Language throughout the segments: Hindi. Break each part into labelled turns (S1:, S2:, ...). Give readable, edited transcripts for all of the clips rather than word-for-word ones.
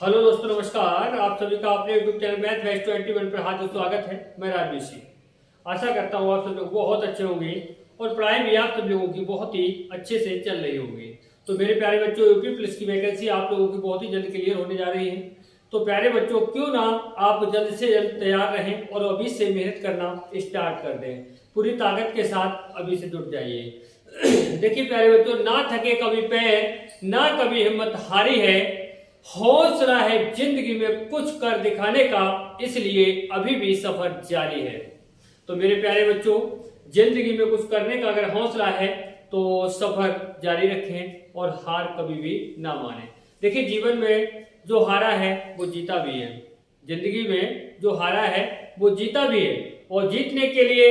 S1: हेलो दोस्तों, नमस्कार। आप सभी का अपने यूट्यूब चैनल मैथ मैच 21 पर हार्दिक स्वागत है। मैं राजवीर सिंह। आशा करता हूँ आप सब लोग बहुत अच्छे होंगे और पढ़ाई भी आप सब लोगों की बहुत ही अच्छे से चल रही होगी। तो मेरे प्यारे बच्चों, यूपी पुलिस की वैकेंसी आप लोगों की बहुत ही जल्द क्लियर होने जा रही है। तो प्यारे बच्चों, क्यों ना आप जल्द से जल्द तैयार रहें और अभी से मेहनत करना स्टार्ट कर दें। पूरी ताकत के साथ अभी से जुट जाइए। देखिए प्यारे बच्चों, ना थके कभी पैर, ना कभी हिम्मत हारी है, हौसला है जिंदगी में कुछ कर दिखाने का, इसलिए अभी भी सफर जारी है। तो मेरे प्यारे बच्चों, जिंदगी में कुछ करने का अगर हौसला है तो सफर जारी रखें और हार कभी भी ना माने। देखिए, जीवन में जो हारा है वो जीता भी है। जिंदगी में जो हारा है वो जीता भी है। और जीतने के लिए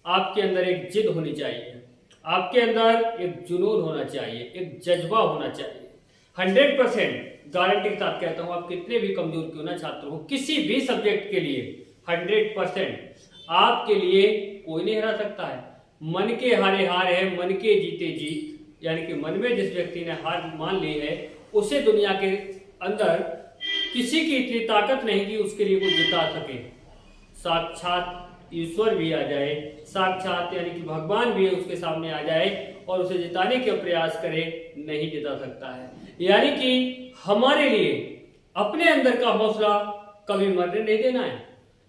S1: आपके अंदर एक जिद होनी चाहिए, आपके अंदर एक जुनून होना चाहिए, एक जज्बा होना चाहिए। 100% गारंटी के साथ कहता हूं, आप कितने भी कमजोर क्यों ना छात्र हो, किसी भी सब्जेक्ट के लिए 100% आपके लिए कोई नहीं हरा सकता है। मन के हारे हार है, मन के जीते जीत। यानी कि मन में जिस व्यक्ति ने हार मान ली है, उसे दुनिया के अंदर किसी की इतनी ताकत नहीं कि उसके लिए कुछ जिता सके। साक्षात ईश्वर भी आ जाए, साक्षात यानी कि भगवान भी उसके सामने आ जाए और उसे जिताने के प्रयास करे, नहीं जिता सकता है। यानी कि हमारे लिए अपने अंदर का हौसला कभी मरने नहीं देना है।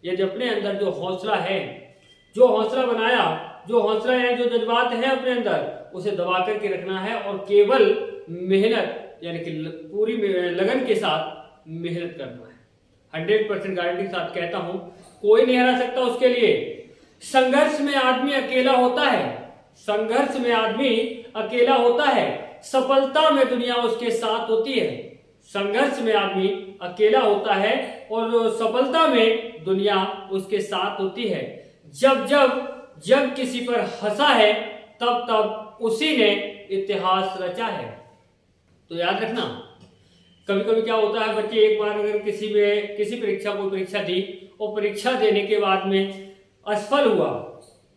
S1: यदि अपने अंदर जो हौसला है, जो हौसला बनाया, जो हौसला है, जो जज्बात है अपने अंदर, उसे दबा करके रखना है और केवल मेहनत यानी कि पूरी लगन के साथ मेहनत करना है। 100% गारंटी के साथ कहता हूं, कोई नहीं हरा सकता उसके लिए। संघर्ष में आदमी अकेला होता है, संघर्ष में आदमी अकेला होता है, सफलता में दुनिया उसके साथ होती है। संघर्ष में आदमी अकेला होता है और सफलता में दुनिया उसके साथ होती है। जब जब जग किसी पर हंसा है, तब तब उसी ने इतिहास रचा है। तो याद रखना, कभी कभी क्या होता है, बच्चे एक बार अगर किसी परीक्षा कोई परीक्षा दी और परीक्षा देने के बाद में असफल हुआ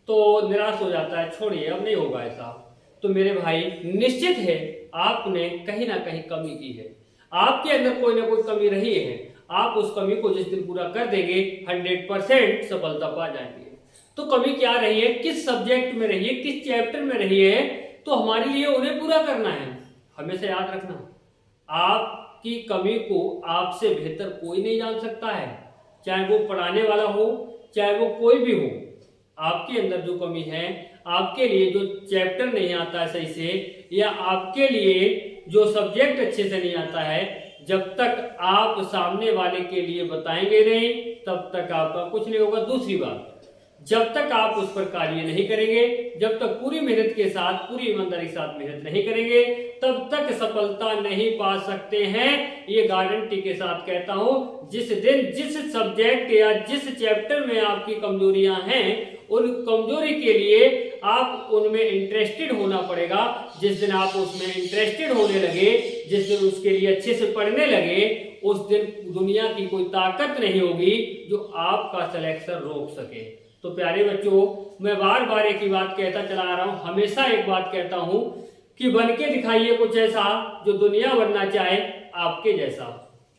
S1: तो निराश हो जाता है, छोड़िए अब नहीं होगा ऐसा। तो मेरे भाई, निश्चित है आपने कहीं ना कहीं कमी की है, आपके अंदर कोई ना कोई कमी रही है। आप उस कमी को जिस दिन पूरा कर देंगे, 100% सफलता पा जाएंगे। तो कमी क्या रही है, किस सब्जेक्ट में रही है, किस चैप्टर में रही है, तो हमारे लिए उन्हें पूरा करना है। हमेशा याद रखना, आपकी कमी को आपसे बेहतर कोई नहीं जान सकता है। चाहे वो पढ़ाने वाला हो, चाहे वो कोई भी हो। आपके अंदर जो कमी है, आपके लिए जो चैप्टर नहीं आता है सही से, या आपके लिए जो सब्जेक्ट अच्छे से नहीं आता है, जब तक आप सामने वाले के लिए बताएंगे नहीं, तब तक आपका कुछ नहीं होगा। दूसरी बात, जब तक आप उस पर कार्य नहीं करेंगे, जब तक पूरी मेहनत के साथ, पूरी ईमानदारी के साथ मेहनत नहीं करेंगे, तब तक सफलता नहीं पा सकते हैं। ये गारंटी के साथ कहता हूं। जिस दिन जिस सब्जेक्ट या जिस चैप्टर में आपकी कमजोरियां हैं, उन कमजोरी के लिए आप उनमें इंटरेस्टेड होना पड़ेगा। जिस दिन आप उसमें इंटरेस्टेड होने लगे, जिस दिन उसके लिए अच्छे से पढ़ने लगे, उस दिन दुनिया की कोई ताकत नहीं होगी जो आपका सिलेक्शन रोक सके। तो प्यारे बच्चों, मैं बार बार एक ही बात कहता चला आ रहा हूं, हमेशा एक बात कहता हूं कि बन के दिखाइए कुछ ऐसा जो दुनिया बनना चाहे आपके जैसा।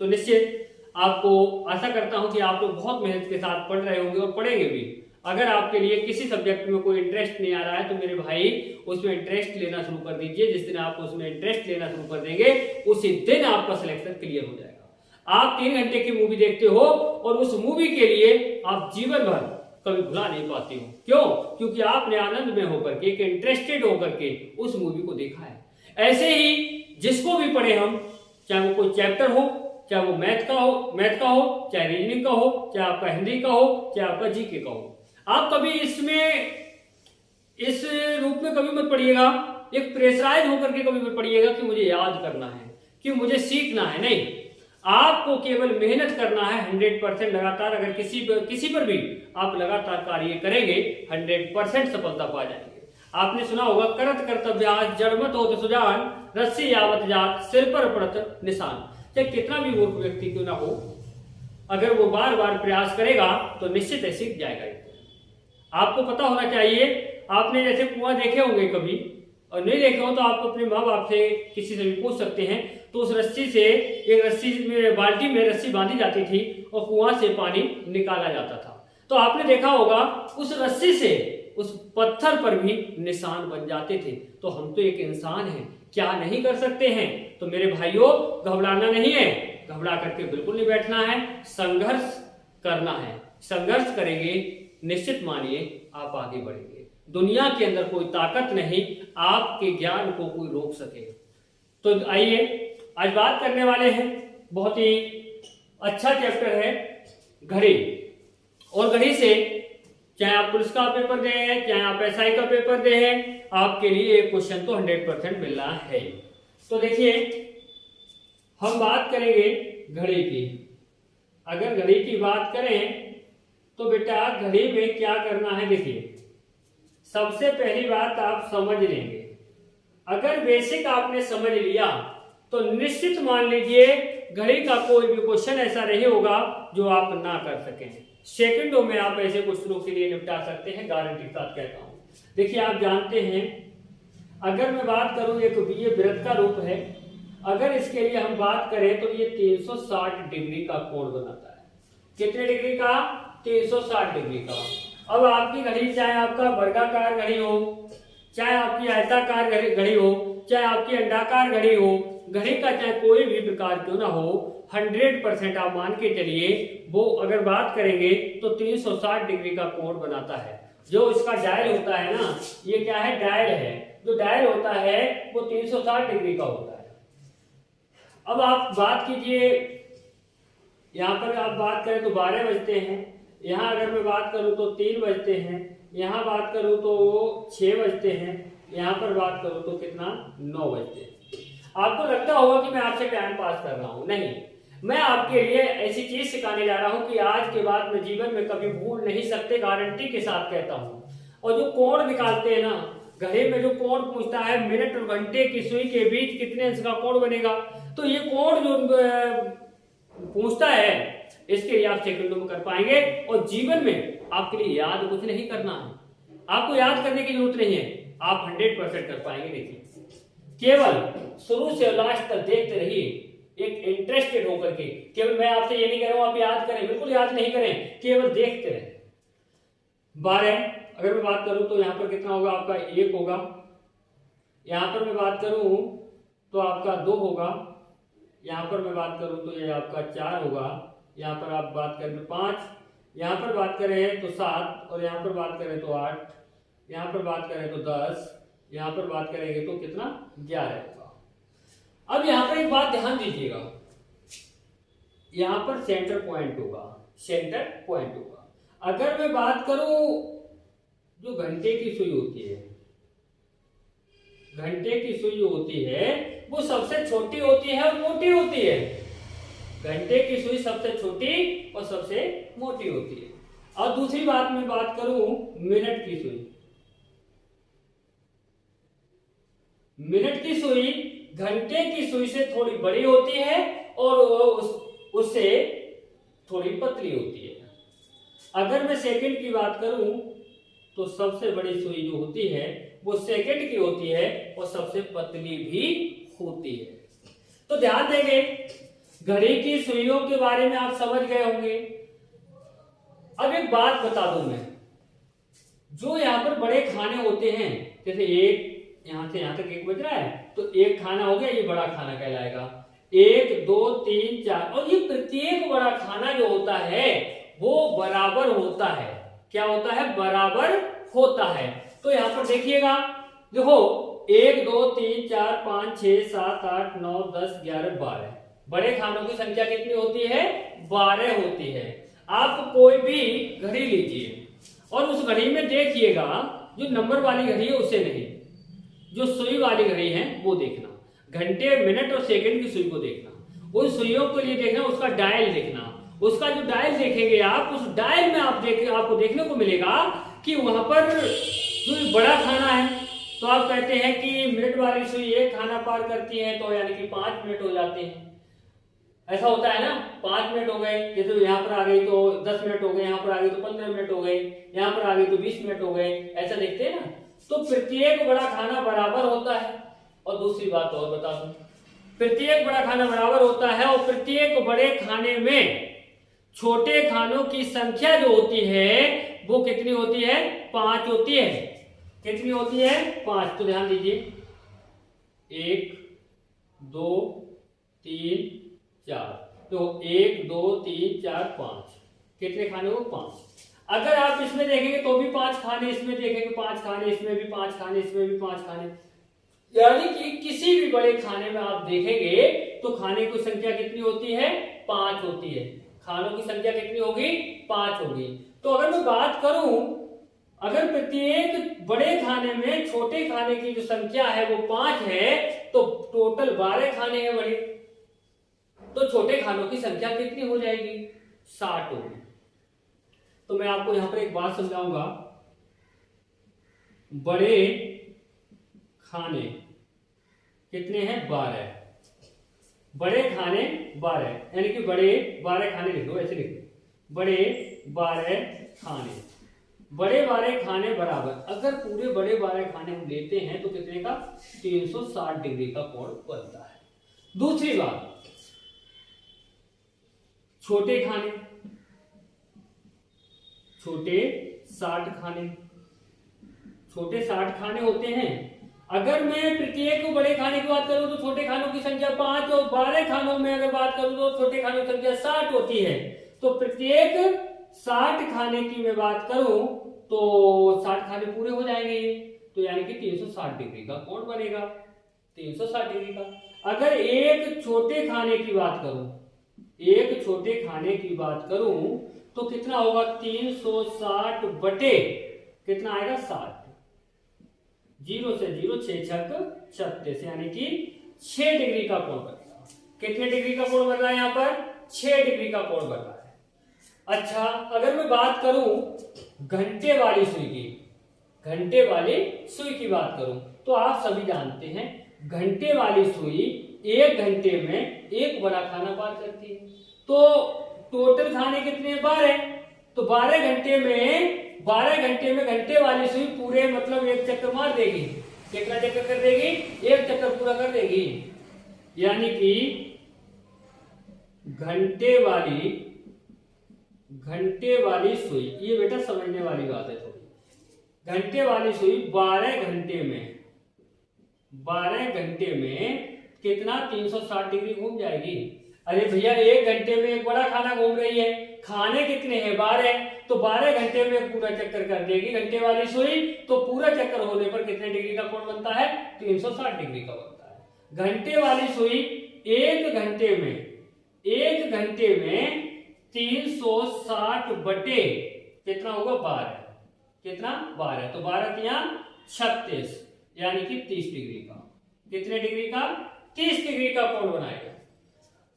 S1: तो निश्चित आपको आशा करता हूं कि आप लोग बहुत मेहनत के साथ पढ़ रहे होंगे और पढ़ेंगे भी। अगर आपके लिए किसी सब्जेक्ट में कोई इंटरेस्ट नहीं आ रहा है, तो मेरे भाई उसमें इंटरेस्ट लेना शुरू कर दीजिए। जिस दिन आप उसमें इंटरेस्ट लेना शुरू कर देंगे, उसी दिन आपका सिलेक्शन क्लियर हो जाएगा। आप 3 घंटे की मूवी देखते हो और उस मूवी के लिए आप जीवन भर कभी भुला नहीं पाते हो। क्यों? क्योंकि आपने आनंद में होकर के, इंटरेस्टेड होकर के उस मूवी को देखा है। ऐसे ही जिसको भी पढ़े हम, चाहे वो कोई चैप्टर हो, चाहे वो मैथ का हो, चाहे रीजनिंग का हो, चाहे आपका हिंदी का हो, चाहे आपका जीके का हो, आप कभी इसमें इस रूप में कभी मत पढ़िएगा, एक प्रेशराइज होकर के कभी मत पढ़िएगा कि मुझे याद करना है, कि मुझे सीखना है। नहीं, आपको केवल मेहनत करना है 100% लगातार। अगर किसी पर भी आप लगातार कार्य करेंगे, 100% सफलता पा जाएंगे। आपने सुना होगा, करत कर्तव्यास जड़मत होत सुजान, रस्सी यावत जात सिर पर पड़त निशान। चाहे कितना भी मूर्ख व्यक्ति क्यों ना हो, अगर वो बार बार प्रयास करेगा तो निश्चित ही सीख जाएगा। आपको पता होना चाहिए, आपने जैसे कुआं देखे होंगे कभी, और नहीं देखे हो तो आप अपने माँ बाप से किसी से भी पूछ सकते हैं। तो उस रस्सी से, एक रस्सी में, बाल्टी में रस्सी बांधी जाती थी और कुआं से पानी निकाला जाता था। तो आपने देखा होगा उस रस्सी से उस पत्थर पर भी निशान बन जाते थे। तो हम तो एक इंसान हैं, क्या नहीं कर सकते हैं। तो मेरे भाइयों, घबराना नहीं है, घबरा करके बिल्कुल नहीं बैठना है, संघर्ष करना है। संघर्ष करेंगे, निश्चित मानिए आप आगे बढ़ेंगे। दुनिया के अंदर कोई ताकत नहीं आपके ज्ञान को कोई रोक सके। तो आइए आज बात करने वाले हैं, बहुत ही अच्छा चैप्टर है घड़ी। और घड़ी से चाहे आप पुलिस का पेपर दे हैं, चाहे आप एसआई का पेपर दे हैं, आपके लिए एक क्वेश्चन तो 100% मिल रहा है। तो देखिए, हम बात करेंगे घड़ी की। अगर घड़ी की बात करें तो बेटा घड़ी में क्या करना है, देखिए सबसे पहली बात आप समझ लेंगे। अगर बेसिक आपने समझ लिया तो निश्चित मान लीजिए घड़ी का कोई भी क्वेश्चन ऐसा नहीं होगा जो आप ना कर सकें। सेकंडों में आप ऐसे क्वेश्चनों के लिए निपटा सकते हैं, गारंटी के साथ कहता हूं। देखिए आप जानते हैं, अगर मैं बात करूं, एक ये वृत्त का रूप है, अगर इसके लिए हम बात करें तो ये 360 डिग्री का कोण बनाता है। कितने डिग्री का? 360 डिग्री का। अब आपकी घड़ी, चाहे आपका वर्गाकार घड़ी हो, चाहे आपकी आयताकार घड़ी हो, चाहे आपकी अंडाकार घड़ी हो, घड़ी का चाहे कोई भी प्रकार क्यों ना हो, 100% आप मान के चलिए वो अगर बात करेंगे तो 360 डिग्री का कोण बनाता है। जो इसका डायल होता है ना, ये क्या है? डायल है। जो डायल होता है वो 360 डिग्री का होता है। अब आप बात कीजिए, यहाँ पर आप बात करें तो 12 बजते हैं, यहाँ अगर मैं बात करूं तो 3 बजते हैं, यहाँ बात करूं तो 6 बजते हैं, यहाँ पर बात करूं तो कितना? 9 बजते हैं। आपको लगता होगा कि मैं आपसे टाइम पास कर रहा हूं, नहीं, मैं आपके लिए ऐसी चीज सिखाने जा रहा हूं कि आज के बाद में जीवन में कभी भूल नहीं सकते, गारंटी के साथ कहता हूं। और जो कोण निकालते हैं ना, घड़ी में जो कोण पूछता है मिनट और घंटे की सुई के बीच कितने अंश का कोण बनेगा, तो ये कोण जो पूछता है इसके लिए आप सेकंडों में कर पाएंगे। और जीवन में आपके लिए याद कुछ नहीं करना है, आपको याद करने की जरूरत नहीं है, आप 100% कर पाएंगे। देखिए, केवल शुरू से लास्ट तक देखते रहिए, एक इंटरेस्टेड होकर के। केवल मैं आपसे ये नहीं कह रहा हूं आप याद करें, बिल्कुल याद नहीं करें, केवल देखते रहें। 12 अगर मैं बात करूं तो यहां पर कितना होगा? आपका 1 होगा। यहां पर मैं बात करूं तो आपका 2 होगा। यहां पर मैं बात करूं तो ये आपका 4 होगा। यहाँ पर आप बात करें तो 5, यहाँ पर बात करें तो 7, और यहाँ पर बात करें तो 8, यहाँ पर बात करें तो 10, यहाँ पर बात करेंगे तो कितना? 11 होगा। अब यहाँ पर एक बात ध्यान दीजिएगा, यहाँ पर सेंटर पॉइंट होगा, सेंटर पॉइंट होगा। अगर मैं बात करूं जो घंटे की सुई होती है, घंटे की सुई जो होती है वो सबसे छोटी होती है और मोटी होती है। घंटे की सुई सबसे छोटी और सबसे मोटी होती है। और दूसरी बात मैं बात करूं मिनट की सुई, मिनट की सुई घंटे की सुई से थोड़ी बड़ी होती है और उससे थोड़ी पतली होती है। अगर मैं सेकंड की बात करूं तो सबसे बड़ी सुई जो होती है वो सेकंड की होती है और सबसे पतली भी होती है। तो ध्यान देंगे, घड़ी की सुइयों के बारे में आप समझ गए होंगे। अब एक बात बता दूं मैं, जो यहाँ पर बड़े खाने होते हैं, जैसे एक यहां से यहां तक 1 बज रहा है तो एक खाना हो गया, ये बड़ा खाना कहलाएगा। 1 2 3 4, और ये प्रत्येक बड़ा खाना जो होता है वो बराबर होता है। क्या होता है? बराबर होता है। तो यहां पर देखिएगा, देखो 1 2 3 4 5 6 7 8 9 10 11 12, बड़े खानों की संख्या कितनी होती है? 12 होती है। आप कोई भी घड़ी लीजिए और उस घड़ी में देखिएगा, जो नंबर वाली घड़ी है उससे नहीं, जो सुई वाली घड़ी है वो देखना, घंटे मिनट और सेकंड की सुई को देखना, उन सुइयों के लिए देखना, उसका डायल देखना। उसका जो डायल देखेंगे आप, उस डायल में आपको देखने को मिलेगा कि वहां पर जो बड़ा खाना है, तो आप कहते हैं कि मिनट वाली सुई एक खाना पार करती है, तो यानी कि 5 मिनट हो जाते हैं। ऐसा होता है ना, 5 मिनट हो गए, जैसे यहाँ पर आ गई तो 10 मिनट हो गए, यहाँ पर आ गई तो 15 मिनट हो गए, यहाँ पर आ गई तो 20 मिनट हो गए, ऐसा देखते हैं ना। तो प्रत्येक बड़ा खाना बराबर होता है। और दूसरी बात और बता दूं, प्रत्येक बड़ा खाना बराबर होता है और प्रत्येक बड़े खाने में छोटे खानों की संख्या जो होती है वो कितनी होती है? 5 होती है। कितनी होती है? 5। तो ध्यान दीजिए, 1 2 3 4। तो 1 2 3 4 5, कितने खाने हो? 5। अगर आप इसमें देखेंगे तो भी 5 खाने, इसमें देखेंगे 5 खाने, इसमें भी 5 खाने, इसमें भी 5 खाने, यानी कि किसी भी बड़े खाने में आप देखेंगे तो खाने की संख्या कितनी होती है? 5 होती है। खानों की संख्या कितनी होगी? 5 होगी। तो अगर मैं बात करूं, अगर प्रत्येक बड़े खाने में छोटे खाने की जो संख्या है वो 5 है, तो टोटल 12 खाने हैं बड़े, तो छोटे खानों की संख्या कितनी हो जाएगी? 60 होगी। तो मैं आपको यहां पर एक बात समझाऊंगा, बड़े खाने कितने हैं? 12। बड़े खाने 12, यानी कि बड़े 12 खाने लिख लो, ऐसे लिख लो, बड़े 12 खाने। बड़े 12 खाने बराबर, अगर पूरे बड़े 12 खाने हम लेते हैं तो कितने का? 360 डिग्री का कोण बनता है। दूसरी बात, छोटे खाने, छोटे 60 खाने, छोटे 60 खाने होते हैं। अगर मैं प्रत्येक बड़े खाने की बात करूं तो छोटे खानों की संख्या 5, और 12 खानों में अगर बात करूं तो छोटे खानों की संख्या 60 होती है। तो प्रत्येक 60 खाने की मैं बात करूं तो 60 खाने पूरे हो जाएंगे, तो यानी कि 360 डिग्री का कोण बनेगा, 360 डिग्री का। अगर एक छोटे खाने की बात करूं, एक छोटे खाने की बात करूं तो कितना होगा? 360 बटे कितना आएगा? 60। 0 से 0 6 छक 36, यानी कि 6 डिग्री का कोण बनेगा। कितने डिग्री का कोण बन रहा है? यहाँ पर 6 डिग्री का कोण बन रहा है। अच्छा, अगर मैं बात करूं घंटे वाली सुई की, घंटे वाली सुई की बात करूं तो आप सभी जानते हैं घंटे वाली सुई 1 घंटे में एक बड़ा खाना पार करती है। तो टोटल खाने कितने? 12। तो 12 घंटे में घंटे वाली सुई पूरे मतलब एक चक्कर मार देगी। कितना चक्कर कर देगी? एक चक्कर पूरा कर देगी। यानी कि घंटे वाली सुई, ये बेटा समझने वाली बात है थोड़ी। घंटे वाली सुई 12 घंटे में कितना? 360 डिग्री घूम जाएगी। अरे भैया, 1 घंटे में एक बड़ा खाना घूम रही है, खाने कितने हैं? 12, तो 12 घंटे में पूरा चक्कर कर देगी घंटे वाली सुई। तो पूरा चक्कर होने पर कितने डिग्री का कोण बनता है? 360 डिग्री का बनता है। घंटे वाली सुई 1 घंटे में 360 बटे कितना होगा? 12। कितना? 12। तो 12 तिया 36, यानी कि 30 डिग्री का। कितने डिग्री का? 30 डिग्री का कोण बनाएगा।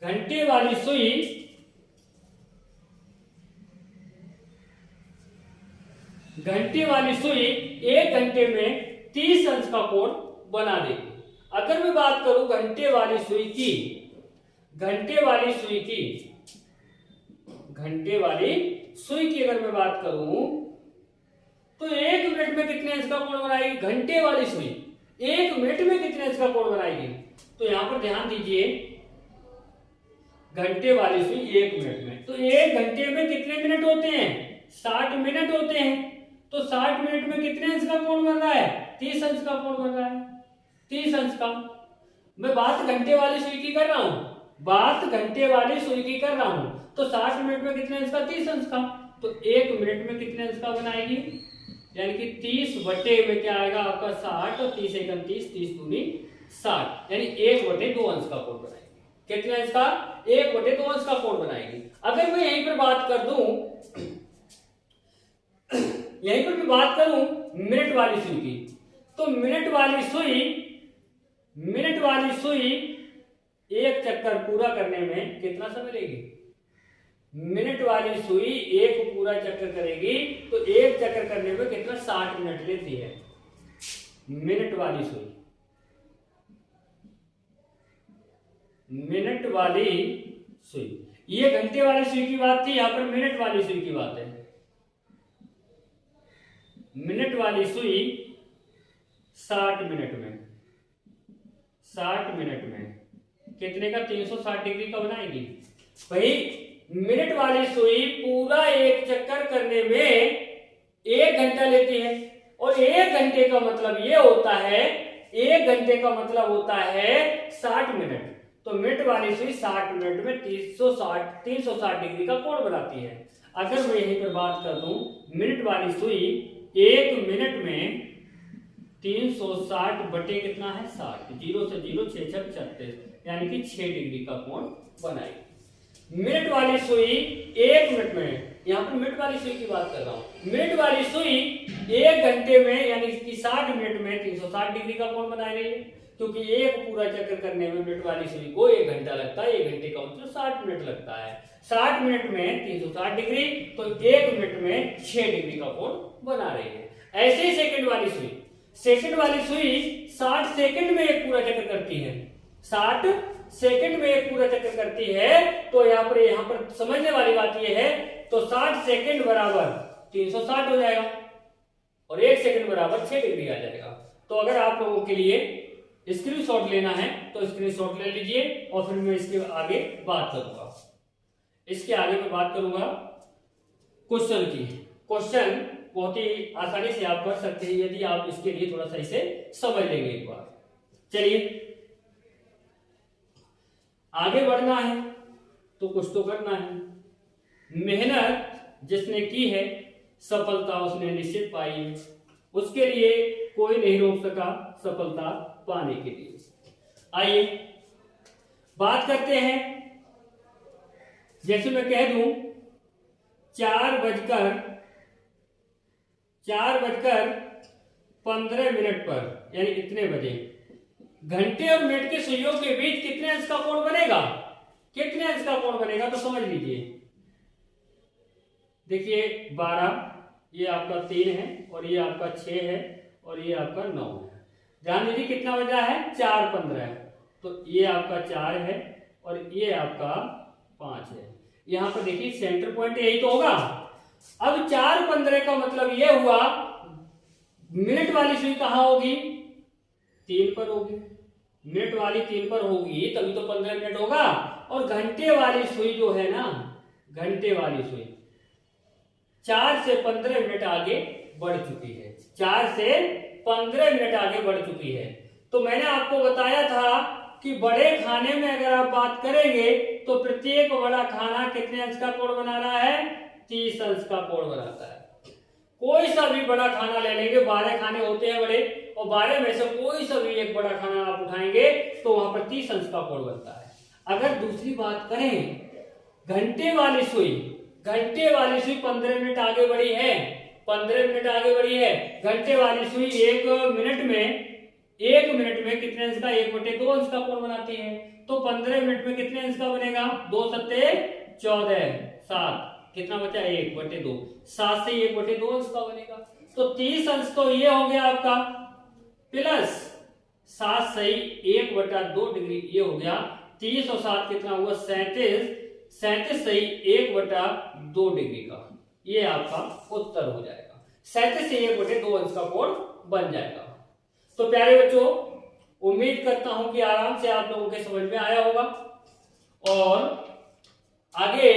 S1: घंटे वाली सुई 1 घंटे में 30 अंश का कोण बना देगी। अगर मैं बात करूं घंटे वाली सुई की अगर मैं बात करूं तो 1 मिनट में कितने अंश का कोण बनाएगी? घंटे वाली सुई 1 मिनट में कितने अंश का कोण बनाएगी? तो यहां पर ध्यान दीजिए, घंटे वाली सुई 1 मिनट में, तो 1 घंटे में कितने मिनट होते हैं? 60 मिनट होते हैं। तो 60 मिनट में कितने अंश का कोण बन रहा है? 30 अंश का कोण बन रहा है, 30 अंश का। मैं बात घंटे वाली सुई की कर रहा हूं, तो 60 मिनट में कितने अंश का? 30 अंश का। तो 1 मिनट में कितने अंश का बनाएगी? यानी कि 30 बटे में क्या आएगा आपका? 60, और 30 एकम 30, 30 दूनी 60, यानी 1 बटे 2 अंश का कोण बनाएगी। कितने अंश का? 1 बटे 2 अंश का कोण बनाएगी। अगर मैं यहीं पर बात कर दूं, मिनट वाली सुई की, तो मिनट वाली सुई 1 चक्कर पूरा करने में कितना समय लेगी? मिनट वाली सुई 1 पूरा चक्कर करेगी तो 1 चक्कर करने में कितना? 60 मिनट लेती है मिनट वाली सुई। ये घंटे वाली सुई की बात थी, यहां पर मिनट वाली सुई की बात है। मिनट वाली सुई 60 मिनट में, 60 मिनट में कितने का 360 डिग्री का बनाएगी भाई। मिनट वाली सुई पूरा एक चक्कर करने में 1 घंटा लेती है, और 1 घंटे का मतलब ये होता है, 1 घंटे का मतलब होता है 60 मिनट। तो मिनट वाली सुई 60 मिनट में 360 डिग्री का कोण बनाती है। अगर मैं यहीं पर बात कर दूं, मिनट वाली सुई 1 मिनट में 360 बटे कितना है 60, 0 से 0 6 6 35, यानी कि 6 डिग्री का कोण बनाएगी। मिनट वाली सुई 1 मिनट में, यहाँ पर मिनट वाली सुई की बात कर रहा हूं, मिनट वाली सुई 1 घंटे में यानी कि 60 मिनट में 360 डिग्री का कोण बना रही है, क्योंकि एक पूरा चक्कर करने में मिनट वाली सुई को 1 घंटा लगता है, 1 घंटे का मतलब 60 मिनट लगता है। 60 मिनट में 360 डिग्री, तो 1 मिनट में 6 डिग्री का कोण बना रही है। ऐसे ही सेकंड वाली सुई, सेकंड वाली सुई 60 सेकंड में एक पूरा चक्कर करती है, 60 सेकंड में एक पूरा चक्कर करती है। तो यहाँ पर समझने वाली बात यह है, तो 60 सेकंड बराबर 360 हो जाएगा, और 1 सेकंड बराबर 6 डिग्री आ जाएगा। तो अगर आप लोगों के लिए स्क्रीनशॉट लेना है तो स्क्रीनशॉट ले लीजिए, और फिर मैं इसके आगे बात करूंगा। इसके आगे मैं बात करूंगा क्वेश्चन की। क्वेश्चन बहुत ही आसानी से आप कर सकते हैं यदि आप इसके लिए थोड़ा सा इसे समझ लेंगे एक बार। चलिए आगे बढ़ना है तो कुछ तो करना है। मेहनत जिसने की है सफलता उसने निश्चित पाई है, उसके लिए कोई नहीं रोक सका सफलता पाने के लिए। आइए बात करते हैं, जैसे मैं कह दूं 4:15 पर, यानी इतने बजे, घंटे और मिनट के सुइयों के बीच कितने अंश का कोण बनेगा, कितने अंश का कोण बनेगा, तो समझ लीजिए। देखिए 12, ये आपका 3 है, और ये आपका 6 है, और ये आपका 9 है। ध्यान दीजिए कितना बजा है 4:15, तो ये आपका 4 है और ये आपका 5 है। यहां पर देखिए सेंटर पॉइंट यही तो होगा। अब 4:15 का मतलब ये हुआ मिनट वाली सुई कहां होगी, 3 पर होगी। मिनट वाली 3 पर होगी तभी तो 15 मिनट होगा। और घंटे वाली सुई जो है ना, घंटे वाली सुई 4 से 15 मिनट आगे बढ़ चुकी है, 4 से 15 मिनट आगे बढ़ चुकी है। तो मैंने आपको बताया था कि बड़े खाने में अगर आप बात करेंगे तो प्रत्येक बड़ा खाना कितने अंश का कोण बना रहा है, 30 अंश का कोण बनाता है। कोई सा भी बड़ा खाना ले लेंगे, 12 खाने होते हैं बड़े, और 12 में से कोई सा भी एक बड़ा खाना आप उठाएंगे तो वहां पर 30 अंश का कोण बनता है। अगर दूसरी बात करें घंटे वाली सुई, घंटे वाली सुई 15 मिनट आगे बढ़ी है, 15 मिनट आगे बढ़ी है। घंटे वाली सुई 1 मिनट में कितने अंश का, 1/2 अंश का कोण बनाती है। तो 15 मिनट में कितने अंश का बनेगा, 2 सत्ते 14, 7, कितना बचा 1/2, 7 से 1/2 अंश का बनेगा। तो 30 अंश तो ये हो गया आपका, प्लस 7 सही 1/2 डिग्री ये हो गया। 30 और 7 कितना हुआ 37 सही 1/2 डिग्री का, ये आपका उत्तर हो जाएगा। 37 से 1/2 अंश का कोण बन जाएगा। तो प्यारे बच्चों, उम्मीद करता हूं कि आराम से आप लोगों के समझ में आया होगा, और आगे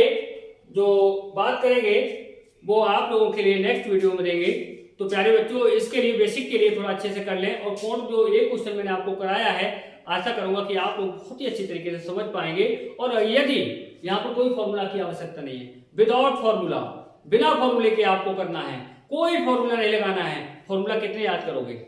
S1: जो बात करेंगे वो आप लोगों के लिए नेक्स्ट वीडियो में देंगे। तो प्यारे बच्चों, इसके लिए बेसिक के लिए थोड़ा अच्छे से कर लें, और कोण जो ये क्वेश्चन मैंने आपको कराया है, आशा करूंगा कि आप लोग बहुत ही अच्छी तरीके से समझ पाएंगे। और यदि यहाँ पर कोई फॉर्मूला की आवश्यकता नहीं है, विदाउट फॉर्मूला, बिना फॉर्मूले के आपको करना है, कोई फॉर्मूला नहीं लगाना है। फॉर्मूला कितने याद करोगे,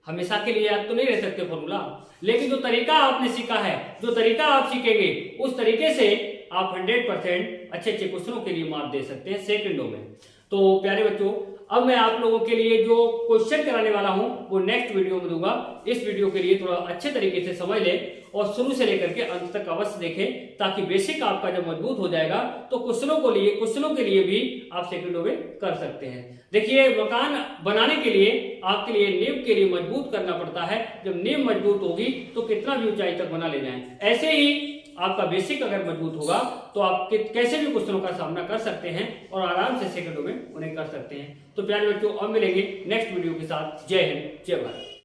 S1: हमेशा के लिए याद तो नहीं रह सकते फॉर्मूला, लेकिन जो तरीका आपने सीखा है, जो तरीका आप सीखेंगे, उस तरीके से आप 100% अच्छे क्वेश्चनों के लिए मार्क दे सकते हैं सेकंडों में। तो प्यारे बच्चों, अब मैं आप लोगों के लिए जो क्वेश्चन कराने वाला हूं वो नेक्स्ट वीडियो में दूंगा। इस वीडियो के लिए थोड़ा अच्छे तरीके से समझ ले और शुरू से लेकर के अंत तक अवश्य देखें, ताकि बेसिक आपका जब मजबूत हो जाएगा तो क्वेश्चनों के लिए भी आप सेकंडों में कर सकते हैं। देखिए, मकान बनाने के लिए आपके लिए नींव के लिए मजबूत करना पड़ता है। जब नींव मजबूत होगी तो कितना भी ऊंचाई तक बना ले जाएं। ऐसे ही आपका बेसिक अगर मजबूत होगा तो आप कैसे भी क्वेश्चनों का सामना कर सकते हैं और आराम से सेकंडों में उन्हें कर सकते हैं। तो प्यारे बच्चों, अब मिलेंगे नेक्स्ट वीडियो के साथ। जय हिंद, जय भारत।